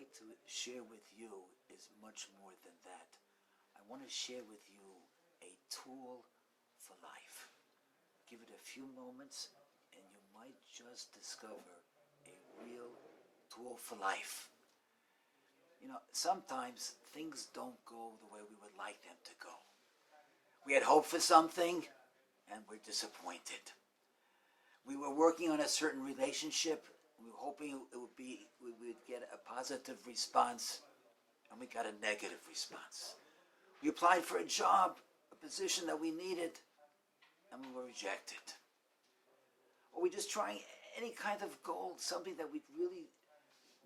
like to share with you is much more than that. I want to share with you a tool for life. Give it a few moments and you might just discover a real tool for life. You know, sometimes things don't go the way we would like them to go. We had hoped for something and we're disappointed. We were working on a certain relationship. We were hoping we would get a positive response, and we got a negative response. We applied for a job, a position that we needed, and we were rejected. Or we just trying any kind of goal, something that we really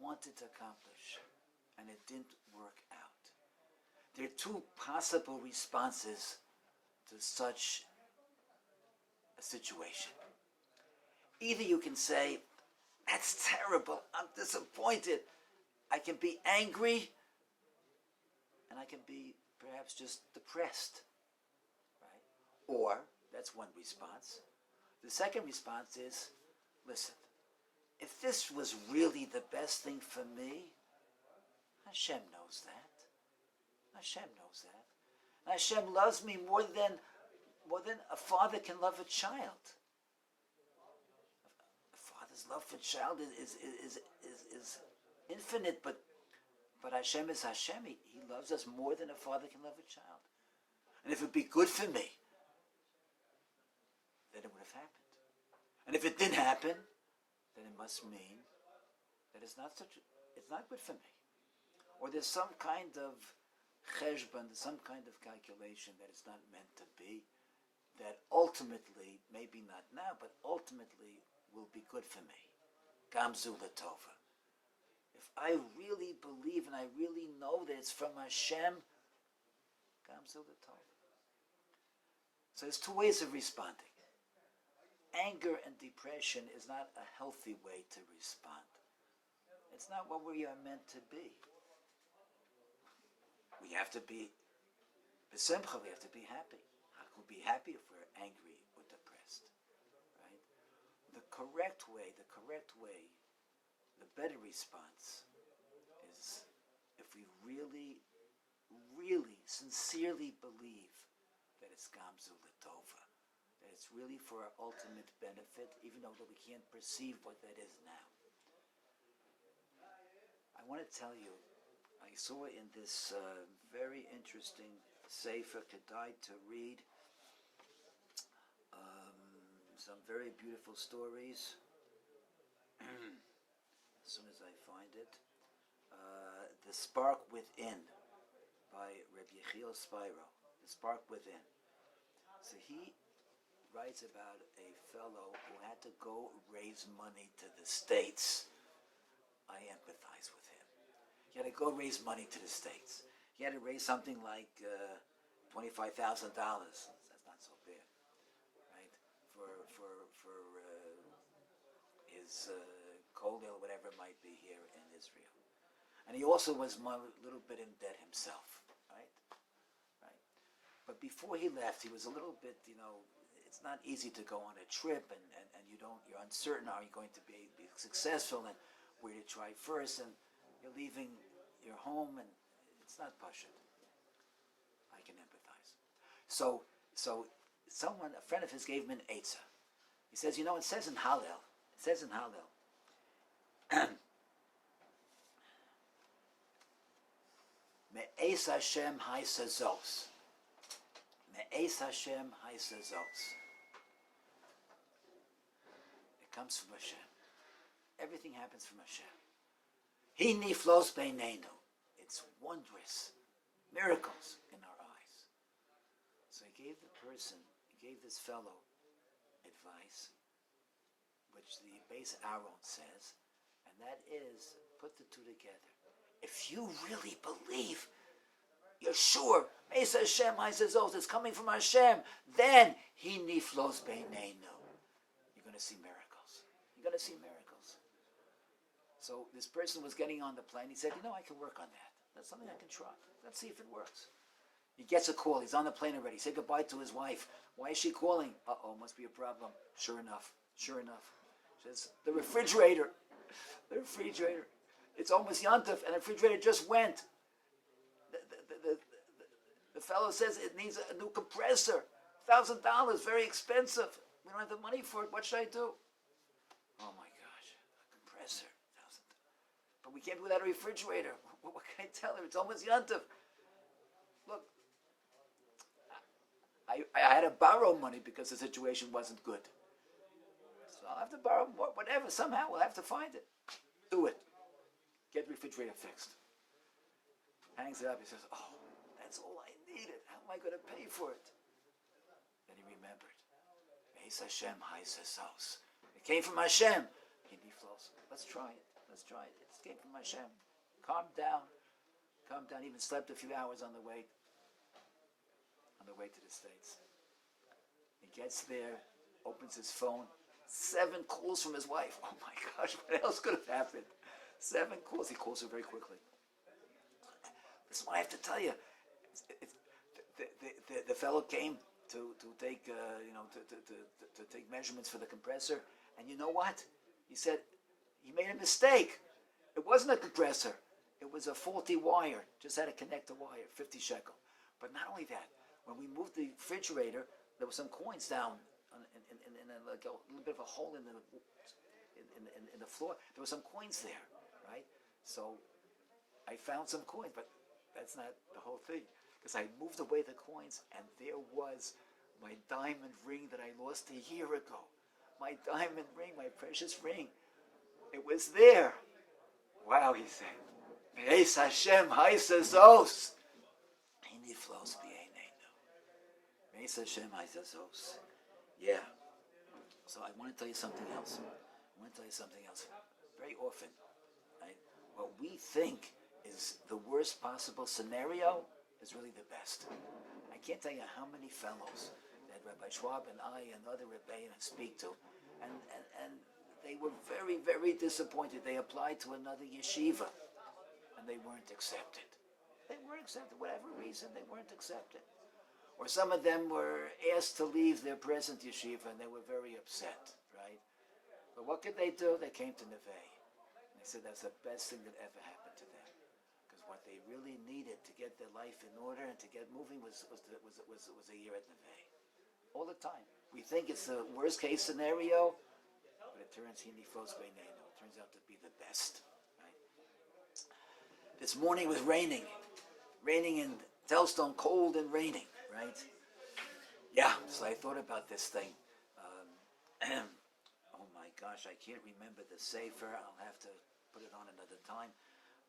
wanted to accomplish, and it didn't work out. There are two possible responses to such a situation. Either you can say, that's terrible, I'm disappointed. I can be angry, and I can be perhaps just depressed. Right? Or, that's one response. The second response is, listen, if this was really the best thing for me, Hashem knows that. Hashem knows that. Hashem loves me more than a father can love a child. His love for child is infinite, but Hashem is Hashem. He loves us more than a father can love a child. And if it would be good for me, then it would have happened. And if it didn't happen, then it must mean that it's not good for me. Or there's some kind of cheshbon, some kind of calculation that it's not meant to be, that ultimately, maybe not now, but ultimately will be good for me. Gamzu Latova. If I really believe and I really know that it's from Hashem, Gamzu Latova. So there's two ways of responding. Anger and depression is not a healthy way to respond. It's not what we are meant to be. We have to be besimcha, we have to be happy. How can we be happy if we're angry or depressed? The correct way, the better response is if we really, really, sincerely believe that it's Gamzu Latova, that it's really for our ultimate benefit, even though that we can't perceive what that is now. I want to tell you, I saw in this very interesting Sefer Kedai to read, some very beautiful stories. As soon as I find it, The Spark Within by Rabbi Yechiel Spiro. The Spark Within. So he writes about a fellow who had to go raise money to the States. I empathize with him. He had to go raise money to the States. He had to raise something like $25,000. That's not so bad. For his kollel, whatever it might be here in Israel. And he also was a little bit in debt himself, right? But before he left, he was a little bit, it's not easy to go on a trip and you're uncertain, are you going to be successful and where to try first, and you're leaving your home and it's not pashut. I can empathize. So a friend of his gave him an eitzah. He says, it says in Hallel, Me'ez Hashem haisa zos. Me'ez Hashem haisa zos. It comes from Hashem. Everything happens from Hashem. He niflos beinenu. It's wondrous. Miracles in our eyes. So he gave this fellow advice, which the base Aaron says, and that is, put the two together. If you really believe, you're sure, Mesa Hashem, it's coming from Hashem, then he niflos beinenu. You're going to see miracles. So this person was getting on the plane. He said, I can work on that. That's something I can try. Let's see if it works. He gets a call. He's on the plane already. He said goodbye to his wife. Why is she calling? Must be a problem. Sure enough. She says, the refrigerator. It's almost Yontif, and the refrigerator just went. The fellow says it needs a new compressor. $1,000, very expensive. We don't have the money for it. What should I do? Oh my gosh, a compressor, $1,000. But we can't do without a refrigerator. What can I tell her? It's almost Yontif. Look, I had to borrow money because the situation wasn't good. So I'll have to borrow more, whatever. Somehow we'll have to find it. Do it. Get the refrigerator fixed. Hangs it up. He says, oh, that's all I needed. How am I going to pay for it? Then he remembered. Beis Hashem haises house. It came from Hashem. He flows. Let's try it. Let's try it. It came from Hashem. Calm down. Calm down. Even slept a few hours on the way to the States. He gets there, opens his phone. 7 calls from his wife. Oh my gosh, what else could have happened? 7 calls. He calls her very quickly. This is what I have to tell you. The fellow came to take to take measurements for the compressor, and you know what? He said he made a mistake. It wasn't a compressor. It was a faulty wire. Just had to connect the wire. 50 shekel. But not only that, when we moved the refrigerator, there were some coins down in like a little bit of a hole in the floor. There were some coins there, right? So I found some coins, but that's not the whole thing. Because I moved away the coins, and there was my diamond ring that I lost a year ago. My diamond ring, my precious ring. It was there. Wow, he said. Beis Hashem haisazos. Hindi flows b'einenu. Beis Hashem haisazos. Yeah. So I want to tell you something else. Very often, right, what we think is the worst possible scenario is really the best. I can't tell you how many fellows that Rabbi Schwab and I and other Rebbeim speak to, and they were very, very disappointed. They applied to another yeshiva, and they weren't accepted. Whatever reason, they weren't accepted. Or some of them were asked to leave their present yeshiva, and they were very upset, right? But what could they do? They came to Neveh. And they said that's the best thing that ever happened to them. Because what they really needed to get their life in order and to get moving was a year at Neveh. All the time. We think it's the worst case scenario, but it turns out to be the best. Right? This morning was raining in Telstone, cold and raining, right? Yeah, so I thought about this thing. Oh my gosh, I can't remember the sefer. I'll have to put it on another time.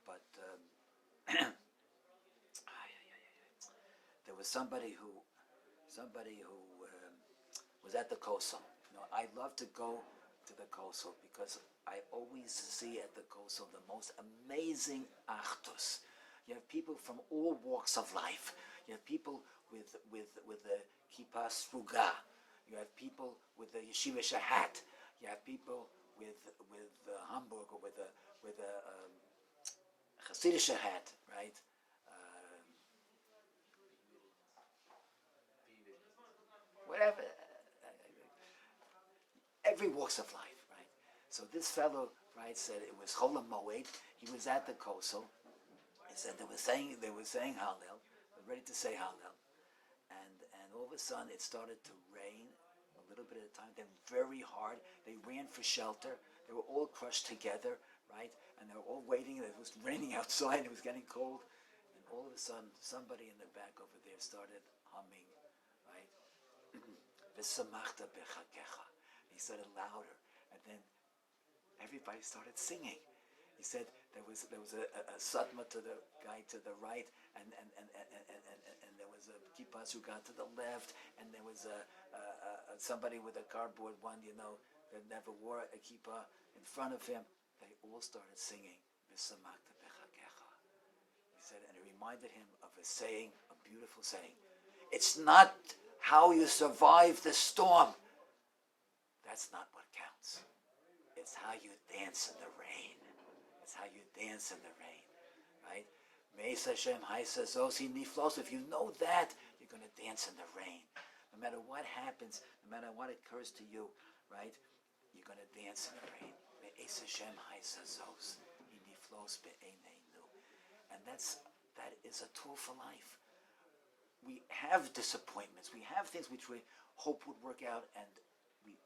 But there was somebody who was at the Kosel. I love to go to the Kosel because I always see at the Kosel the most amazing achdus. You have people from all walks of life. You have people with the kippah sruga. You have people with the yeshiva shahat. You have people with Hamburg or with a Hasidic shahat, right? Whatever. Every walks of life, right? So this fellow, right, said it was Chol HaMoed. He was at the Kosel. He said they were saying Hallel, ready to say Hallel, and all of a sudden it started to rain a little bit at a time. Then very hard. They ran for shelter. They were all crushed together, right? And they were all waiting. It was raining outside. It was getting cold, and all of a sudden somebody in the back over there started humming, right? V'samachta bechakecha. He said it louder, and then everybody started singing. He said there was a satma to the guy to the right, and there was a kippahs who got to the left, and there was somebody with a cardboard one, that never wore a kippah in front of him. They all started singing V'samachta bechakecha. He said, and it reminded him of a saying, a beautiful saying. It's not how you survive the storm. That's not what counts. It's how you dance in the rain. It's how you dance in the rain, right? Beis Hashem haisazos niflos. If you know that, you're going to dance in the rain. No matter what happens, no matter what occurs to you, right? You're going to dance in the rain. Beis Hashem haisazos niflos. Dios be'eneinu. And that is a tool for life. We have disappointments. We have things which we hope would work out, and we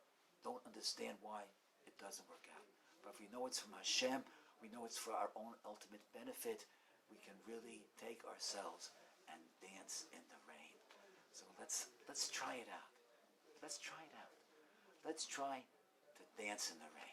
don't understand why it doesn't work out. But if we know it's from Hashem, we know it's for our own ultimate benefit, we can really take ourselves and dance in the rain. So let's try it out. Let's try it out. Let's try to dance in the rain.